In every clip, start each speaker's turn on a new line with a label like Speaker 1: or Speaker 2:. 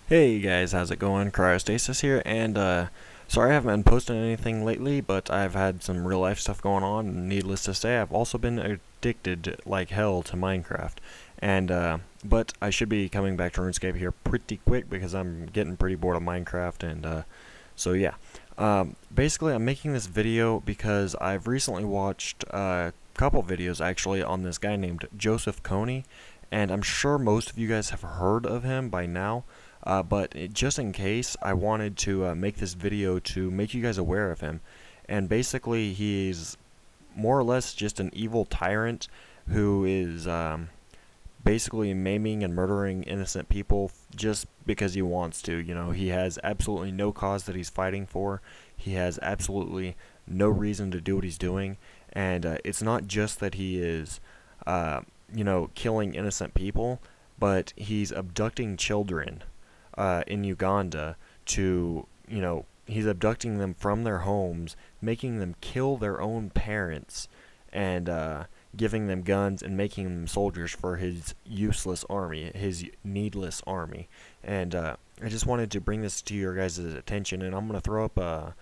Speaker 1: Hey guys, how's it going? Cryostasis here, and sorry I haven't been posting anything lately, but I've had some real life stuff going on, and needless to say, I've also been addicted like hell to Minecraft. And but I should be coming back to RuneScape here pretty quick because I'm getting pretty bored of Minecraft, and so yeah. Basically, I'm making this video because I've recently watched a couple videos actually on this guy named Joseph Kony, and I'm sure most of you guys have heard of him by now. Just in case, I wanted to make this video to make you guys aware of him. And basically, he's more or less just an evil tyrant who is basically maiming and murdering innocent people just because he wants to. You know, he has absolutely no cause that he's fighting for. He has absolutely no reason to do what he's doing. And it's not just that he is, killing innocent people, but he's abducting children in Uganda to, he's abducting them from their homes, making them kill their own parents, and giving them guns and making them soldiers for his useless army, his needless army. And I just wanted to bring this to your guys' attention, and I'm going to throw up a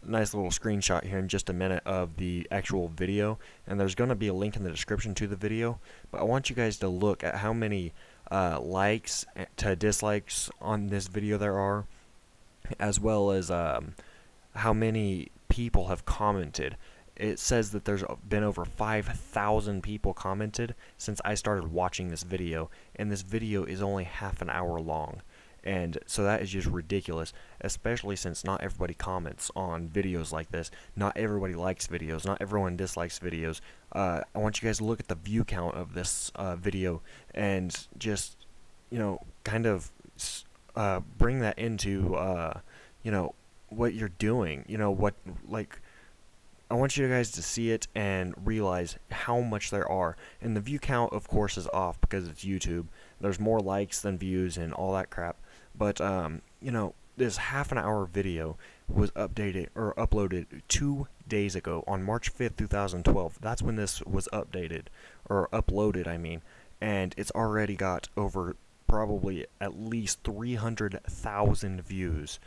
Speaker 1: nice little screenshot here in just a minute of the actual video, and there's going to be a link in the description to the video, but I want you guys to look at how many likes to dislikes on this video there are, as well as how many people have commented. It says that there's been over 5,000 people commented since I started watching this video, and this video is only half an hour long. And so that is just ridiculous, especially since not everybody comments on videos like this. Not everybody likes videos. Not everyone dislikes videos. I want you guys to look at the view count of this video and just, kind of bring that into, what you're doing. I want you guys to see it and realize how much there are. And the view count, of course, is off because it's YouTube. There's more likes than views and all that crap. But, this half an hour video was uploaded 2 days ago on March 5th, 2012. That's when this was updated, or uploaded, I mean. And it's already got over probably at least 300,000 views.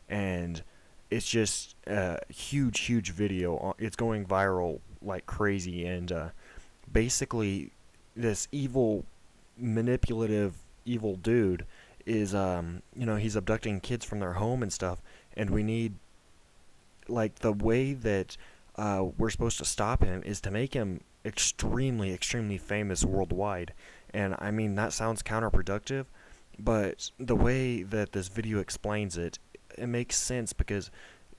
Speaker 1: And it's just a huge video. It's going viral like crazy. And basically, this manipulative, evil dude is he's abducting kids from their home and stuff, and we need, the way that we're supposed to stop him is to make him extremely famous worldwide. And I mean, that sounds counterproductive, but the way that this video explains it, it makes sense, because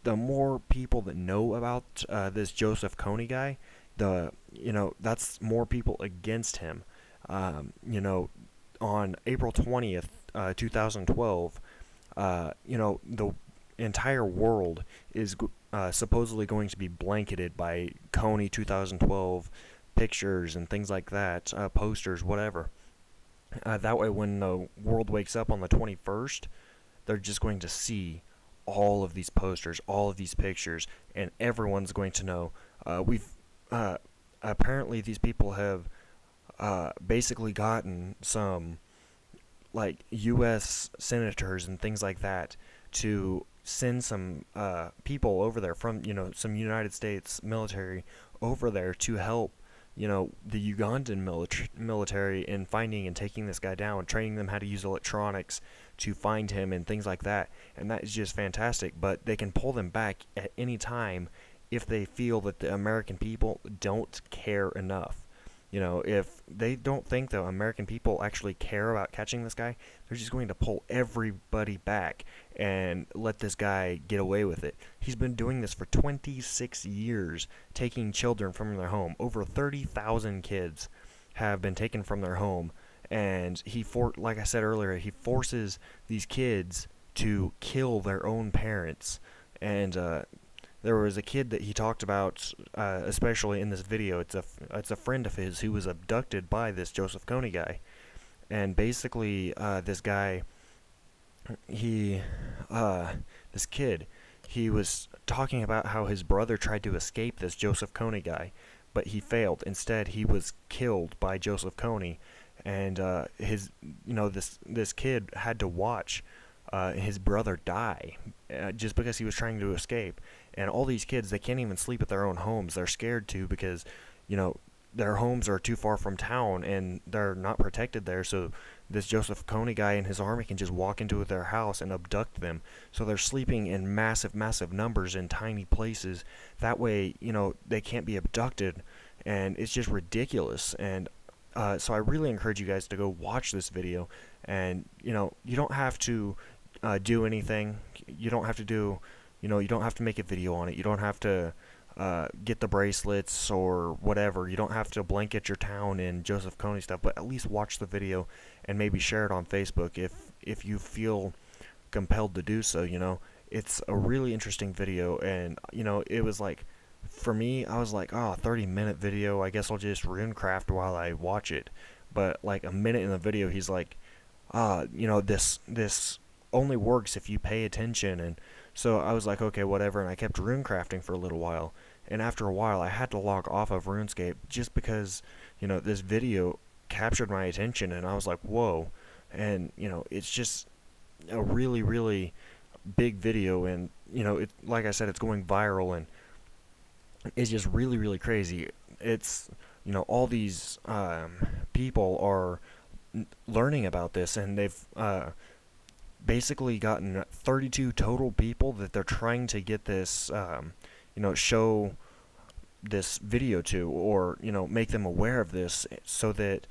Speaker 1: the more people that know about this Joseph Kony guy, that's more people against him. On April 20th, 2012, the entire world is supposedly going to be blanketed by Kony 2012 pictures and things like that, posters, whatever. That way, when the world wakes up on the 21st, they're just going to see all of these posters, all of these pictures, and everyone's going to know. Apparently these people have basically gotten some U.S. senators and things like that to send some people over there from, some United States military over there to help, the Ugandan military in finding and taking this guy down, training them how to use electronics to find him and things like that. And that is just fantastic. But they can pull them back at any time if they feel that the American people don't care enough. If they don't think the American people actually care about catching this guy, they're just going to pull everybody back and let this guy get away with it. He's been doing this for 26 years, taking children from their home. Over 30,000 kids have been taken from their home, and like I said earlier, he forces these kids to kill their own parents. And there was a kid that he talked about, especially in this video. It's a friend of his who was abducted by this Joseph Kony guy, and basically this guy, this kid, he was talking about how his brother tried to escape this Joseph Kony guy, but he failed. Instead, he was killed by Joseph Kony, and this kid had to watch his brother die just because he was trying to escape. And all these kids, they can't even sleep at their own homes. They're scared to because, you know, their homes are too far from town and they're not protected there. So this Joseph Kony guy and his army can just walk into their house and abduct them. So they're sleeping in massive, massive numbers in tiny places. That way, you know, they can't be abducted. And it's just ridiculous. And so I really encourage you guys to go watch this video. And, you know, you don't have to do anything. You don't have to do, you know, you don't have to make a video on it. You don't have to get the bracelets or whatever. You don't have to blanket your town in Joseph Kony stuff, but at least watch the video and maybe share it on Facebook if you feel compelled to do so. You know, it's a really interesting video, and you know, it was like, for me, I was like, oh, 30-minute video, I guess I'll just runecraft while I watch it. But like a minute in the video, he's like, you know, this only works if you pay attention. And so I was like, okay, whatever, and I kept runecrafting for a little while. And after a while, I had to log off of RuneScape just because, you know, this video captured my attention, and I was like, whoa. And, you know, it's just a really, really big video, and, you know, like I said, it's going viral, and it's just really, really crazy. It's, you know, all these people are learning about this, and they've basically gotten 32 total people that they're trying to get this, you know, show this video to, or, you know, make them aware of this, so that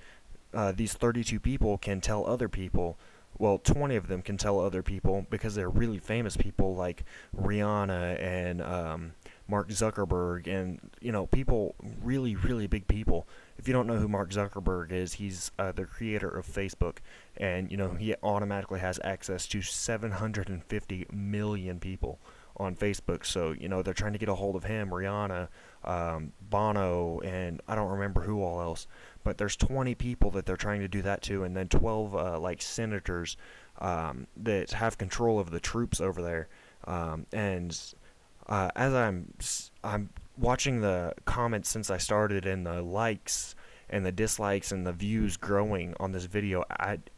Speaker 1: these 32 people can tell other people. Well, 20 of them can tell other people because they're really famous people like Rihanna and Mark Zuckerberg, and, you know, people, really, really big people. If you don't know who Mark Zuckerberg is, he's the creator of Facebook, and, you know, he automatically has access to 750 million people on Facebook. So, you know, they're trying to get a hold of him, Rihanna, Bono, and I don't remember who all else. But there's 20 people that they're trying to do that to, and then 12 like senators that have control of the troops over there. And as I'm watching the comments since I started, and the likes and the dislikes and the views growing on this video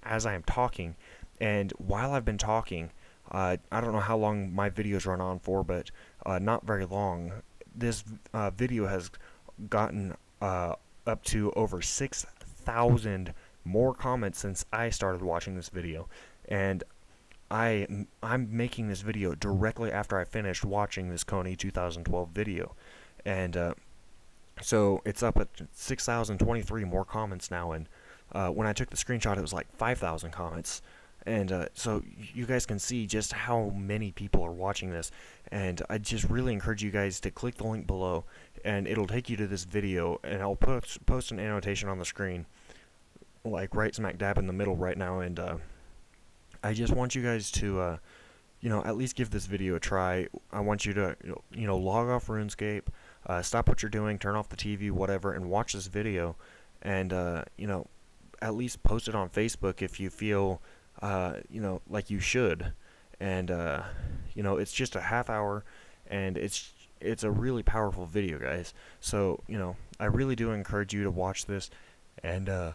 Speaker 1: as I am talking. And while I've been talking, I don't know how long my videos run on for, but not very long. This video has gotten up to over 6,000 more comments since I started watching this video, and I'm making this video directly after I finished watching this Kony 2012 video, and so it's up at 6,023 more comments now. And when I took the screenshot, it was like 5,000 comments. And so you guys can see just how many people are watching this, and I just really encourage you guys to click the link below, and it'll take you to this video, and I'll post an annotation on the screen, like right smack dab in the middle right now. And I just want you guys to, you know, at least give this video a try. I want you to, you know, log off RuneScape, stop what you're doing, turn off the TV, whatever, and watch this video, and you know, at least post it on Facebook if you feel you know, like you should. And you know, it's just a half hour, and it's a really powerful video, guys. So, you know, I really do encourage you to watch this. And oh,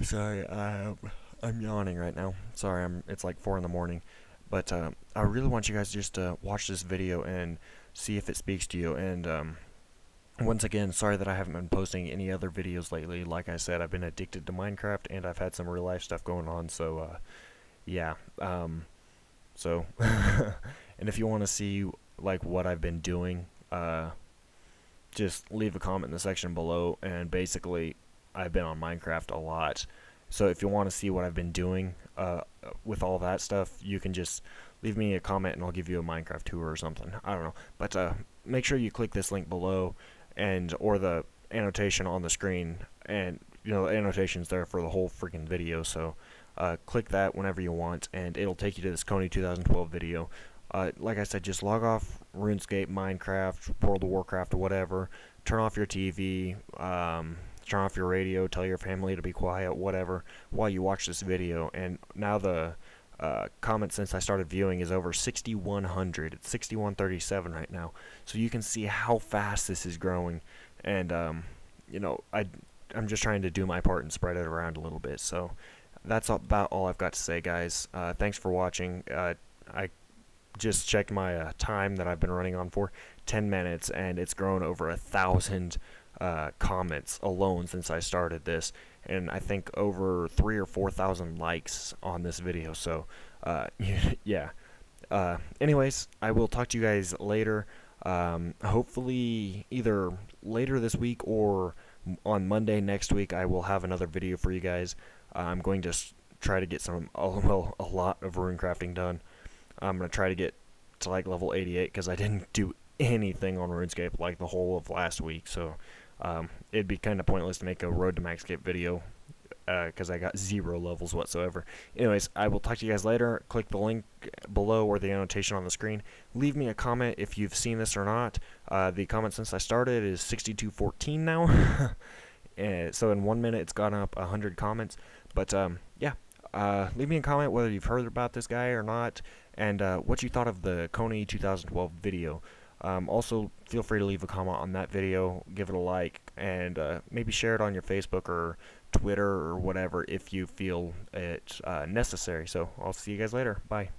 Speaker 1: sorry, I'm yawning right now. Sorry, it's like 4 in the morning. But I really want you guys just to watch this video and see if it speaks to you. And once again, sorry that I haven't been posting any other videos lately. Like I said, I've been addicted to Minecraft, and I've had some real life stuff going on. So yeah, so and if you want to see like what I've been doing, just leave a comment in the section below. And basically, I've been on Minecraft a lot, so if you want to see what I've been doing with all that stuff, you can just leave me a comment, and I'll give you a Minecraft tour or something. I don't know, but make sure you click this link below, and or the annotation on the screen, and, you know, the annotation's there for the whole freaking video. So click that whenever you want, and it'll take you to this Kony 2012 video. Like I said, just log off RuneScape, Minecraft, World of Warcraft, or whatever. Turn off your TV, turn off your radio, tell your family to be quiet, whatever, while you watch this video. And now the comments since I started viewing is over 6,100. It's 6,137 right now. So you can see how fast this is growing. And you know, I'm just trying to do my part and spread it around a little bit. So that's about all I've got to say, guys. Thanks for watching. I just checked my time that I've been running on for, 10 minutes, and it's grown over 1,000 comments alone since I started this, and I think over 3 or 4,000 likes on this video. So yeah. Anyways, I will talk to you guys later. Hopefully either later this week or on Monday next week I will have another video for you guys. I'm going to try to get a lot of rune crafting done. I'm going to try to get to like level 88 because I didn't do anything on RuneScape like the whole of last week, so it'd be kind of pointless to make a Road to Maxcape video because I got 0 levels whatsoever. Anyways, I will talk to you guys later. Click the link below or the annotation on the screen. Leave me a comment if you've seen this or not. The comment since I started is 6214 now. So in 1 minute it's gone up 100 comments. But yeah, leave me a comment whether you've heard about this guy or not, and what you thought of the Kony 2012 video. Also, feel free to leave a comment on that video, give it a like, and maybe share it on your Facebook or Twitter or whatever if you feel it necessary. So I'll see you guys later. Bye.